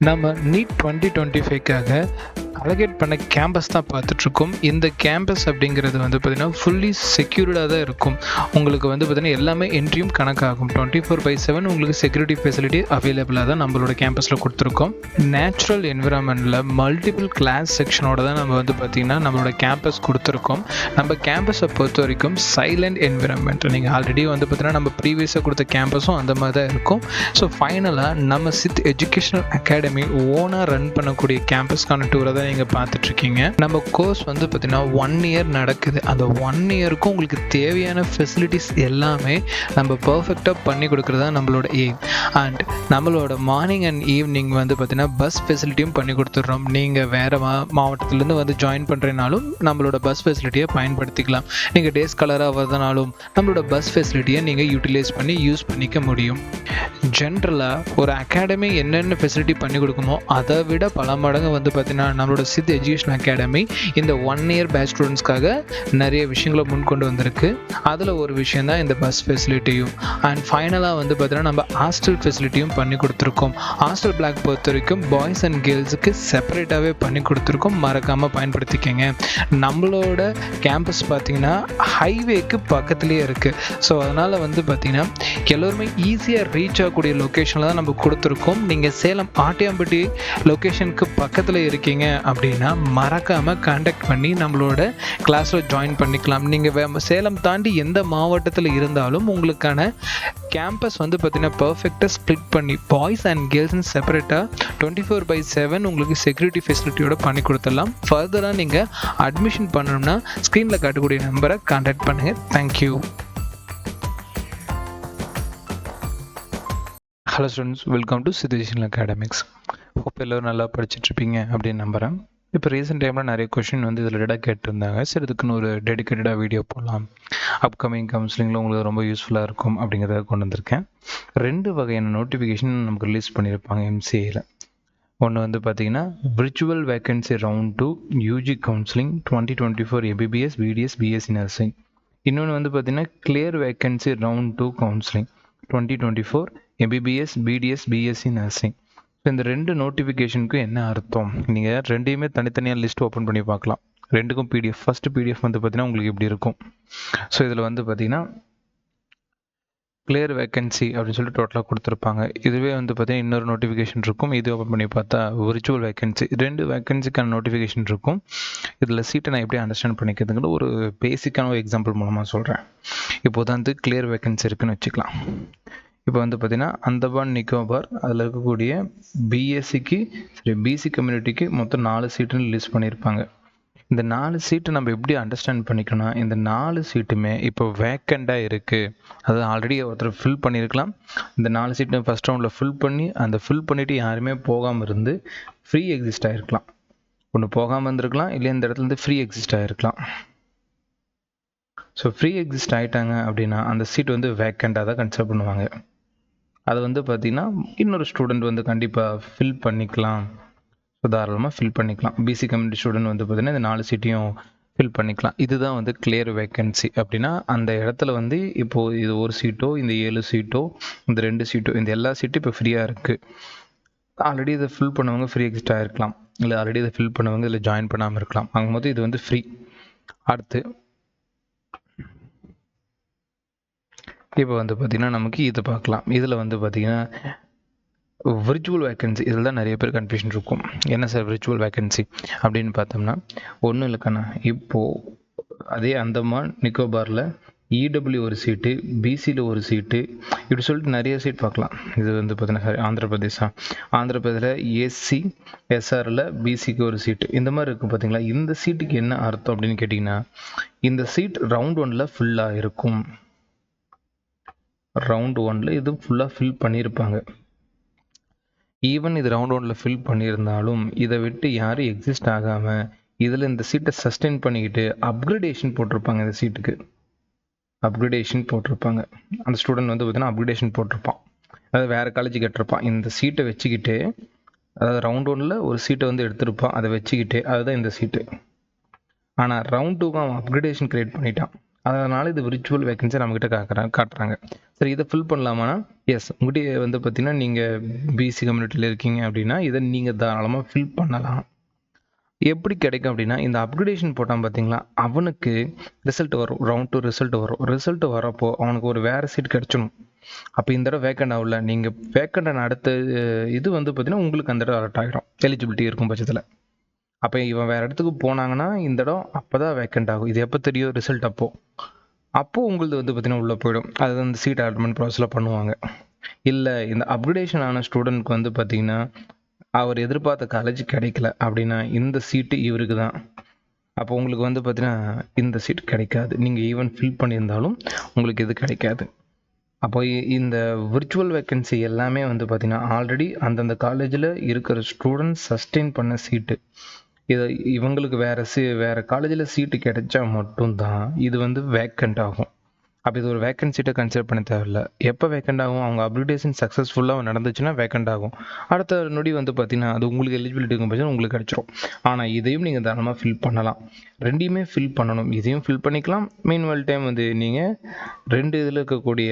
நம்ம NEET 2025க்காக allocate பண்ண campus தான் பார்த்துட்ருக்கோம். இந்த கேம்பஸ் அப்படிங்கிறது வந்து பார்த்திங்கன்னா ஃபுல்லி செக்யூர்டாக தான் இருக்கும். உங்களுக்கு வந்து பார்த்திங்கன்னா எல்லாமே என்ட்ரியும் கணக்காகும். 24/7 உங்களுக்கு செக்யூரிட்டி ஃபெசிலிட்டி அவைலபிளாக தான் நம்மளோட கேம்பஸில் கொடுத்துருக்கோம். நேச்சுரல் என்விரான்மெண்ட்டில் மல்டிபிள் கிளாஸ் செக்ஷனோட தான் நம்ம வந்து பார்த்திங்கன்னா நம்மளோட கேம்பஸ் கொடுத்துருக்கோம். நம்ம கேம்பஸை பொறுத்த வரைக்கும் சைலண்ட் என்விரான்மெண்ட். நீங்கள் ஆல்ரெடி வந்து பார்த்திங்கன்னா நம்ம ப்ரீவியஸாக கொடுத்த கேம்பஸும் அந்த மாதிரி தான் இருக்கும். ஸோ ஃபைனலாக நம்ம சித் எஜுகேஷனல் அகாடமி ஓனாக ரன் பண்ணக்கூடிய கேம்பஸ்க்கான டூரை தான் நீங்கள் பார்த்துட்ருக்கீங்க. நம்ம கோர்ஸ் வந்து பார்த்திங்கன்னா 1 இயர் நடக்குது. அந்த 1 இயருக்கும் உங்களுக்கு தேவையான ஃபெசிலிட்டிஸ் எல்லாமே நம்ம பர்ஃபெக்டாக பண்ணி கொடுக்குறது தான் நம்மளோட எய்ம். அண்ட் நம்மளோட மார்னிங் அண்ட் ஈவினிங் வந்து பார்த்திங்கன்னா பஸ் ஃபெசிலிட்டியும் பண்ணி கொடுத்துட்றோம். நீங்கள் வேறு மாவட்டத்துலேருந்து வந்து ஜாயின் பண்ணுறதுனாலும் நம்மளோட பஸ் ஃபெசிலிட்டியை பயன்படுத்திக்கலாம். நீங்கள் டேஸ் கலராக வரதுனாலும் நம்மளோட பஸ் ஃபெசிலிட்டியை நீங்கள் யூட்டிலைஸ் பண்ணி யூஸ் பண்ணிக்க முடியும். ஜென்ரலாக ஒரு அகாடமி என்னென்ன ஃபெசிலிட்டி பண்ணி கொடுக்குமோ அதை விட பல மடங்கு வந்து பார்த்திங்கன்னா நம்மளோட சித் எஜுகேஷன் அகாடமி இந்த 1 இயர் பேட்ச் ஸ்டூடெண்ட்ஸ்க்காக நிறைய விஷயங்களை முன்கொண்டு வந்திருக்கு. அதில் ஒரு விஷயம் தான் இந்த பஸ் ஃபெசிலிட்டியும். அண்ட் ஃபைனலாக வந்து பார்த்திங்கன்னா நம்ம ஹாஸ்டல் ஃபெசிலிட்டியும் பண்ணி கொடுத்துருக்கோம். ஹாஸ்டல் பிளாக் பொறுத்த வரைக்கும் பாய்ஸ் அண்ட் கேர்ள்ஸுக்கு செப்பரேட்டாகவே பண்ணி கொடுத்துருக்கோம். மறக்காமல் பயன்படுத்திக்கங்க. நம்மளோட கேம்பஸ் பார்த்திங்கன்னா ஹைவேக்கு பக்கத்துலேயே இருக்குது. ஸோ அதனால் வந்து பார்த்திங்கன்னா எல்லோருமே ஈஸியாக ரீச் ஆகக்கூடிய லொக்கேஷனில் தான் நம்ம கொடுத்துருக்கோம். நீங்கள் சேலம் ஆட்டியாம்பட்டி லொக்கேஷனுக்கு பக்கத்தில் இருக்கீங்க அப்படின்னா மறக்காமல் கான்டாக்ட் பண்ணி நம்மளோட கிளாஸில் ஜாயின் பண்ணிக்கலாம். நீங்கள் சேலம் தாண்டி எந்த மாவட்டத்தில் இருந்தாலும் உங்களுக்கான கேம்பஸ் வந்து பார்த்திங்கன்னா பர்ஃபெக்டாக ஸ்ப்ளிட் பண்ணி பாய்ஸ் அண்ட் கேர்ள்ஸ்னு செப்பரேட்டாக 24/7 உங்களுக்கு செக்யூரிட்டி ஃபெசிலிட்டியோட பண்ணி கொடுத்துடலாம். ஃபர்தராக நீங்கள் அட்மிஷன் பண்ணணும்னா ஸ்க்ரீனில் காட்டக்கூடிய நம்பரை கான்டாக்ட் பண்ணுங்கள். Thank you. Hello students, welcome to Sid educational academics. Hope எல்லோரும் நல்லா படிச்சுட்ருப்பீங்க அப்படின்னு நம்புகிறேன். இப்போ ரீசெண்ட் டைமில் நிறைய கொஷின் வந்து இதில் ரிலேட்டாக கேட்டிருந்தாங்க. சரி, இதுக்குன்னு ஒரு டெடிக்கேட்டடாக வீடியோ போடலாம், அப்கமிங் கவுன்சிலிங்கில் உங்களுக்கு ரொம்ப யூஸ்ஃபுல்லாக இருக்கும் அப்படிங்கிறத கொண்டு வந்திருக்கேன். 2 வகையான நோட்டிஃபிகேஷன் நமக்கு ரிலீஸ் பண்ணியிருப்பாங்க எம்சிஏயில். ஒன்று வந்து பார்த்தீங்கன்னா virtual vacancy round 2 UG counselling 2024 MBBS BDS BSc nursing. இன்னொன்று வந்து பார்த்தீங்கன்னா clear vacancy round 2 counselling 2024 MBBS BDS BSc nursing. So இந்த 2 நோட்டிஃபிகேஷனுக்கும் என்ன அர்த்தம்? நீங்கள் ரெண்டையுமே தனித்தனியாக லிஸ்ட் ஓப்பன் பண்ணி பார்க்கலாம். 2க்கும் பிடிஎஃப். ஃபஸ்ட்டு பிடிஎஃப் வந்து பார்த்தீங்கன்னா உங்களுக்கு இப்படி இருக்கும். ஸோ இதில் வந்து பார்த்தீங்கன்னா கிளியர் வேக்கன்சி அப்படின்னு சொல்லிட்டு டோட்டலாக கொடுத்துருப்பாங்க. இதுவே வந்து பார்த்தீங்கன்னா இன்னொரு நோட்டிஃபிகேஷன் இருக்கும். இது ஓப்பன் பண்ணி பார்த்தா விர்ச்சுவல் வேக்கன்சி. 2 வேக்கன்சிக்கான நோட்டிஃபிகேஷன் இருக்கும். இதில் சீட்டை நான் எப்படி அண்டர்ஸ்டாண்ட் பண்ணிக்கிறதுங்கிற ஒரு பேசிக்கான ஒரு எக்ஸாம்பிள் மூலமாக சொல்கிறேன். இப்போ தான் வந்து கிளியர் வேக்கன்சி இருக்குன்னு வச்சுக்கலாம். இப்போ வந்து பார்த்தீங்கன்னா அந்தமான் நிக்கோபார் அதில் இருக்கக்கூடிய பிசி கம்யூனிட்டிக்கு மொத்தம் 4 சீட்டுன்னு லிஸ்ட் பண்ணியிருப்பாங்க. இந்த 4 சீட்டு நம்ம எப்படி அண்டர்ஸ்டாண்ட் பண்ணிக்கணும்னா, இந்த 4 சீட்டுமே இப்போ வேக்கண்டாக இருக்குது. அது ஆல்ரெடி ஒருத்தர் ஃபில் பண்ணியிருக்கலாம். இந்த 4 சீட்டு ஃபஸ்ட் ரவுண்டில் ஃபில் பண்ணி அந்த ஃபில் பண்ணிவிட்டு யாருமே போகாமல் இருந்து ஃப்ரீ எக்ஸிஸ்ட் ஆகிருக்கலாம். ஒன்று போகாமல் இருந்திருக்கலாம், இல்லை இந்த இடத்துல இருந்து ஃப்ரீ எக்ஸிஸ்ட் ஆகிருக்கலாம். ஸோ ஃப்ரீ எக்ஸிஸ்ட் ஆகிட்டாங்க அப்படின்னா அந்த சீட் வந்து வேக்கண்டாக தான் கன்சிடர் பண்ணுவாங்க. அதை வந்து பார்த்திங்கன்னா இன்னொரு ஸ்டூடெண்ட் வந்து கண்டிப்பாக ஃபில் பண்ணிக்கலாம். ஸோ தாராளமாக ஃபில் பண்ணிக்கலாம். பிசி கம்யூனிட்டி ஸ்டூடெண்ட் வந்து பார்த்திங்கன்னா இந்த 4 சீட்டையும் ஃபில் பண்ணிக்கலாம். இதுதான் வந்து கிளியர் வேக்கன்சி. அப்படின்னா அந்த இடத்துல வந்து இப்போது இது ஒரு சீட்டோ, இந்த 7 சீட்டோ, இந்த 2 சீட்டோ, இந்த எல்லா சீட்டும் இப்போ ஃப்ரீயாக இருக்குது. ஆல்ரெடி இதை ஃபில் பண்ணவங்க ஃப்ரீ எக்ஸிஸ்ட் ஆகிருக்கலாம், இல்லை ஆல்ரெடி இதை ஃபில் பண்ணவங்க இதில் ஜாயின் பண்ணாமல் இருக்கலாம். ஆகும்போது இது வந்து ஃப்ரீ. அடுத்து இப்போ வந்து பார்த்திங்கன்னா நமக்கு இது பார்க்கலாம். இதில் வந்து பார்த்திங்கன்னா விர்ச்சுவல் வேக்கன்சி. இதில் தான் நிறைய பேர் கன்ஃபியூஷன் இருக்கும். என்ன சார் விர்ச்சுவல் வேக்கன்சி அப்படின்னு பார்த்தோம்னா, ஒன்றும் இல்லைக்கண்ணா, இப்போது அதே அந்தமான் நிக்கோபாரில் இடபிள்யூ ஒரு சீட்டு, பிசியில் ஒரு சீட்டு, இப்படி சொல்லிட்டு நிறைய சீட் பார்க்கலாம். இது வந்து பார்த்தீங்கன்னா ஆந்திரப்பிரதேசில் ஏசி எஸ்ஆரில் பிசிக்கு ஒரு சீட்டு, இந்த மாதிரி இருக்குது பார்த்தீங்களா. இந்த சீட்டுக்கு என்ன அர்த்தம் அப்படின்னு கேட்டிங்கன்னா, இந்த சீட் ரவுண்ட் 1ல் ஃபுல்லாக இருக்கும். ரவுண்ட் 1ல் இது ஃபுல்லாக ஃபில் பண்ணியிருப்பாங்க. ஈவன் இது ரவுண்ட் 1ல் ஃபில் பண்ணியிருந்தாலும் இதை விட்டு யாரும் எக்ஸிஸ்ட் ஆகாமல் இதில் இந்த சீட்டை சஸ்டெயின் பண்ணிக்கிட்டு அப்கிரேடேஷன் போட்டிருப்பாங்க. இந்த சீட்டுக்கு அப்கிரேடேஷன் போட்டிருப்பாங்க. அந்த ஸ்டூடெண்ட் வந்து பார்த்தீங்கன்னா அப்கிரேடேஷன் போட்டிருப்பான். அதாவது வேறு காலேஜ் கட்டிருப்பான். இந்த சீட்டை வச்சுக்கிட்டு, அதாவது ரவுண்ட் 1ல் ஒரு சீட்டை வந்து எடுத்திருப்பான், அதை வச்சுக்கிட்டு, அதுதான் இந்த சீட்டு. ஆனால் ரவுண்ட் 2க்கு அவன் அப்கிரேடேஷன் கிரியேட் பண்ணிட்டான். அதனால் இது விர்ச்சுவல் வேக்கன்சி நம்மக்கிட்ட காட்டுறாங்க. சரி, இதை ஃபில் பண்ணலாமான்னா எஸ் உங்கள்கிட்ட வந்து பார்த்தீங்கன்னா நீங்கள் பிசி கம்யூனிட்டியில் இருக்கீங்க அப்படின்னா இதை நீங்கள் தாராளமாக ஃபில் பண்ணலாம். எப்படி கிடைக்கும் அப்படின்னா இந்த அப்கிரேடேஷன் போட்டான் பார்த்தீங்களா, அவனுக்கு ரிசல்ட் வரும், ரவுண்ட் 2 ரிசல்ட் வரப்போ அவனுக்கு ஒரு வேறு சீட் கிடச்சிடும். அப்போ இந்த தடவை வேக்கண்ட் ஆகல, நீங்கள் வேக்கண்ட் அடுத்த இது வந்து பார்த்தீங்கன்னா உங்களுக்கு அந்த இடம் அலர்ட் ஆகிடும் எலிஜிபிலிட்டி இருக்கும் பட்சத்தில். அப்போ இவன் வேறு இடத்துக்கு போனாங்கன்னா இந்த இடம் அப்போ தான் வேக்கண்ட் ஆகும். இது எப்போ தெரியும்? ரிசல்ட் அப்போது உங்களது வந்து பார்த்தீங்கன்னா உள்ளே போயிடும். அது வந்து சீட் அலாட்மெண்ட் ப்ராசஸில் பண்ணுவாங்க. இல்லை இந்த அப்கிரேடேஷன் ஆன ஸ்டூடெண்ட்க்கு வந்து பார்த்தீங்கன்னா அவர் எதிர்பார்த்த காலேஜ் கிடைக்கல அப்படின்னா இந்த சீட்டு இவருக்கு தான். அப்போ உங்களுக்கு வந்து பார்த்தீங்கன்னா இந்த சீட் கிடைக்காது. நீங்கள் ஈவன் ஃபில் பண்ணியிருந்தாலும் உங்களுக்கு இது கிடைக்காது. அப்போ இந்த விர்ச்சுவல் வேக்கன்சி எல்லாமே வந்து பார்த்தீங்கன்னா ஆல்ரெடி அந்தந்த காலேஜில் இருக்கிற ஸ்டூடெண்ட்ஸ் சஸ்டெயின் பண்ண சீட்டு. இவங்களுக்கு வேறு காலேஜில் சீட்டு கிடைச்சா மட்டும்தான் இது வந்து வேக்கண்ட் ஆகும். அப்போ இது ஒரு வேக்கன்ட் சீட்டை கன்சிடர் பண்ண தேவையில்ல. எப்போ வேக்கண்ட் ஆகும்? அவங்க அப்ளிகேஷன் சக்ஸஸ்ஃபுல்லாக நடந்துச்சுன்னா வேக்கண்ட் ஆகும். அடுத்த நொடி வந்து பார்த்தீங்கன்னா அது உங்களுக்கு எலிஜிபிலிட்டி இருக்கும் பட்சம் உங்களுக்கு கிடச்சிரும். ஆனால் இதையும் நீங்கள் தாராளமாக ஃபில் பண்ணலாம். ரெண்டையுமே ஃபில் பண்ணணும். இதையும் ஃபில் பண்ணிக்கலாம். மீன்வெல் டைம் வந்து நீங்கள் 2 இதில் இருக்கக்கூடிய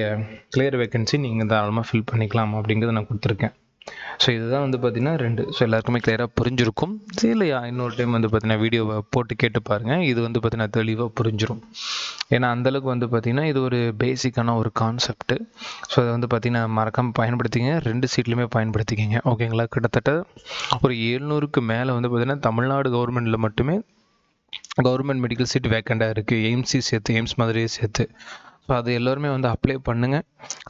கிளியர் வேக்கன்சி நீங்கள் தாராளமாக ஃபில் பண்ணிக்கலாம் அப்படிங்கிறத நான் கொடுத்துருக்கேன். ஸோ இதுதான் வந்து பார்த்தீங்கன்னா 2. ஸோ எல்லாருக்குமே கிளியராக புரிஞ்சிருக்கும். இல்லையா இன்னொரு டைம் வந்து பார்த்தீங்கன்னா வீடியோவை போட்டு கேட்டு பாருங்கள். இது வந்து பார்த்தீங்கன்னா தெளிவாக புரிஞ்சிடும். ஏன்னா அந்தளவுக்கு வந்து பார்த்தீங்கன்னா இது ஒரு பேசிக்கான ஒரு கான்செப்ட்டு. ஸோ அதை வந்து பார்த்தீங்கன்னா மறக்காமல் பயன்படுத்திங்க. 2 சீட்லையுமே பயன்படுத்திக்கிங்க. ஓகேங்களா? கிட்டத்தட்ட ஒரு 700க்கு மேலே வந்து பார்த்தீங்கன்னா தமிழ்நாடு கவர்மெண்ட்டில் மட்டுமே கவர்மெண்ட் மெடிக்கல் சீட் வேக்கண்டாக இருக்குது. எய்ம்ஸ் மாதிரியே சேர்த்து. ஸோ அது எல்லோருமே வந்து அப்ளை பண்ணுங்கள்.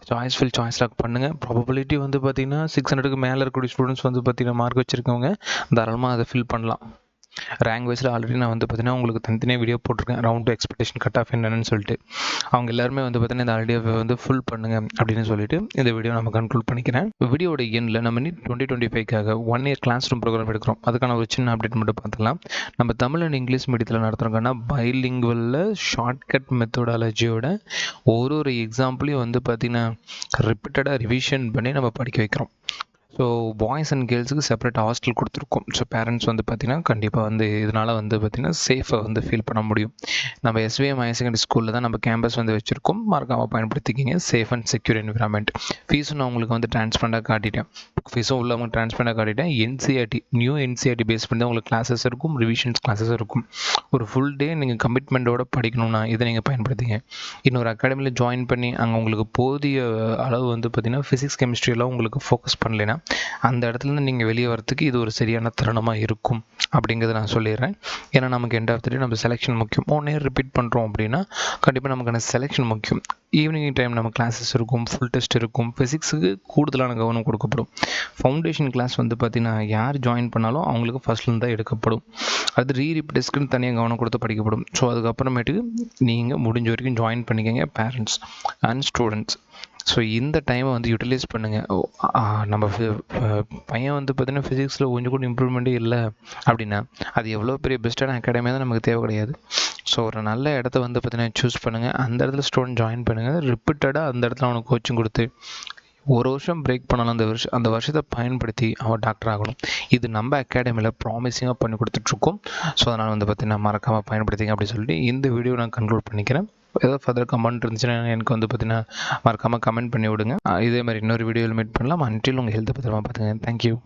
சாய்ஸ் லாக் பண்ணுங்கள். ப்ராபபிலிட்டி வந்து பார்த்தீங்கன்னா 600க்கு மேலே இருக்கக்கூடிய ஸ்டூடெண்ட்ஸ் வந்து பார்த்தீங்கன்னா மார்க் வச்சுருக்கவங்க தாராளமாக அதை ஃபில் பண்ணலாம். ரேங்க் வைஸில் ஆல்ரெடி நான் வந்து பார்த்தீங்கன்னா உங்களுக்கு தனித்தனியாக வீடியோ போட்டிருக்கேன். ரவுண்ட் 2 எக்ஸ்பெக்டேஷன் கட் ஆஃப் என்னன்னு சொல்லிட்டு அவங்க எல்லாருமே வந்து பார்த்தீங்கன்னா இந்த ஐடியாவை வந்து ஃபுல் பண்ணுங்க அப்படின்னு சொல்லிட்டு இந்த வீடியோ நம்ம கன்க்ளூட் பண்ணிக்கிறேன். வீடியோட எண்ணில் நம்ம 2025க்காக 1 இயர் கிளாஸ் ரூம் ப்ரோக்ராம் எடுக்கிறோம். அதுக்கான ஒரு சின்ன அப்டேட் மட்டும் பார்த்துக்கலாம். நம்ம தமிழ் அண்ட் இங்கிலீஷ் மீடியத்தில் நடத்துகிறோங்கன்னா பைலிங்குவலில் ஷார்ட்கட் மெத்தடாலஜியோட ஒரு எக்ஸாம்பிளையும் வந்து பார்த்தீங்கன்னா ரிப்பீட்டடாக ரிவிஷன் பண்ணி நம்ம படிக்க வைக்கிறோம். ஸோ பாய்ஸ் அண்ட் கேர்ள்ஸுக்கு செப்பரேட் ஹாஸ்டல் கொடுத்துருக்கோம். ஸோ பேரண்ட்ஸ் வந்து பார்த்திங்கன்னா கண்டிப்பாக வந்து இதனால் வந்து பார்த்திங்கன்னா சேஃபாக வந்து ஃபீல் பண்ண முடியும். நம்ம எஸ்விஎம் ஹையர் செகண்டரி ஸ்கூலில் தான் நம்ம கேம்பஸ் வந்து வச்சுருக்கோம். மறக்காமல் பயன்படுத்திக்கிங்க. Safe and secure environment. ஃபீஸும் நான் உங்களுக்கு வந்து டிரான்ஸ்பரண்டாக காட்டிட்டேன். ஃபீஸும் உள்ளவங்க டிரான்ஸ்பரண்டாக காட்டிட்டேன். நியூ என்சிஆர்டி பேஸ் பண்ணி தான் உங்களுக்கு கிளாஸஸ் இருக்கும், ரிவிஷன்ஸ் கிளாஸஸ் இருக்கும். ஒரு ஃபுல் டே நீங்கள் கமிட்மெண்ட்டோட படிக்கணும்னா இதை நீங்கள் பயன்படுத்திங்க. இன்னொரு அகாடமியில் ஜாயின் பண்ணி அங்கே உங்களுக்கு போதிய அளவு வந்து பார்த்திங்கன்னா ஃபிசிக்ஸ் கெமிஸ்ட்ரியெல்லாம் உங்களுக்கு ஃபோக்கஸ் பண்ணலைன்னா அந்த இடத்துலேருந்து நீங்கள் வெளியே வரத்துக்கு இது ஒரு சரியான தருணமாக இருக்கும் அப்படிங்கிறத நான் சொல்லிடுறேன். ஏன்னா நமக்கு எண்ட் ஆஃப் த டே நம்ம செலெக்ஷன் முக்கியம். 1 இயர் ரிப்பீட் பண்ணுறோம் அப்படின்னா கண்டிப்பாக நமக்கான செலெக்ஷன் முக்கியம். ஈவினிங் டைம் நம்ம கிளாஸஸ் இருக்கும், ஃபுல் டெஸ்ட் இருக்கும். ஃபிசிக்ஸுக்கு கூடுதலான கவனம் கொடுக்கப்படும். ஃபவுண்டேஷன் கிளாஸ் வந்து பார்த்திங்கன்னா யார் ஜாயின் பண்ணாலும் அவங்களுக்கு ஃபஸ்ட்லேருந்து தான் எடுக்கப்படும். அது ரீரிப்பீட்டஸ்க்குன்னு தனியாக கவனம் கொடுத்து படிக்கப்படும். ஸோ அதுக்கப்புறமேட்டுக்கு நீங்கள் முடிஞ்ச வரைக்கும் ஜாயின் பண்ணிக்கங்க பேரண்ட்ஸ் அண்ட் ஸ்டூடெண்ட்ஸ். ஸோ இந்த டைமை வந்து யூட்டிலைஸ் பண்ணுங்கள். நம்ம பையன் வந்து பார்த்திங்கன்னா ஃபிசிக்ஸில் கொஞ்சம் கூட இம்ப்ரூவ்மெண்ட்டே இல்லை அப்படின்னா அது எவ்வளோ பெரிய பெஸ்ட்டான அகாடமியாக தான் நமக்கு தேவை கிடையாது. ஸோ ஒரு நல்ல இடத்த வந்து பார்த்திங்கன்னா சூஸ் பண்ணுங்கள். அந்த இடத்துல ஸ்டூடெண்ட் ஜாயின் பண்ணுங்கள். ரிப்பீட்டடாக அந்த இடத்துல அவனுக்கு கோச்சிங் கொடுத்து 1 வருஷம் பிரேக் பண்ணலாம். அந்த வருஷத்தை பயன்படுத்தி அவன் டாக்டர் ஆகணும். இது நம்ம அகாடமியில் ப்ராமிசிங்காக பண்ணி கொடுத்துட்ருக்கோம். ஸோ அதனால் வந்து பார்த்திங்கன்னா மறக்காமல் பயன்படுத்திங்க அப்படின்னு சொல்லிட்டு இந்த வீடியோ நான் கன்க்ளூட் பண்ணிக்கிறேன். ஏதாவது ஃபர்தர் கமெண்ட் இருந்துச்சுன்னா எனக்கு வந்து பார்த்தீங்கன்னா மறக்காமல் கமெண்ட் பண்ணி விடுங்க. இதே மாதிரி இன்னொரு வீடியோவில் மீட் பண்ணலாம். அன்டில் உங்கள் ஹெல்த்தை பத்திரமா பார்த்துங்க. தேங்க்யூ.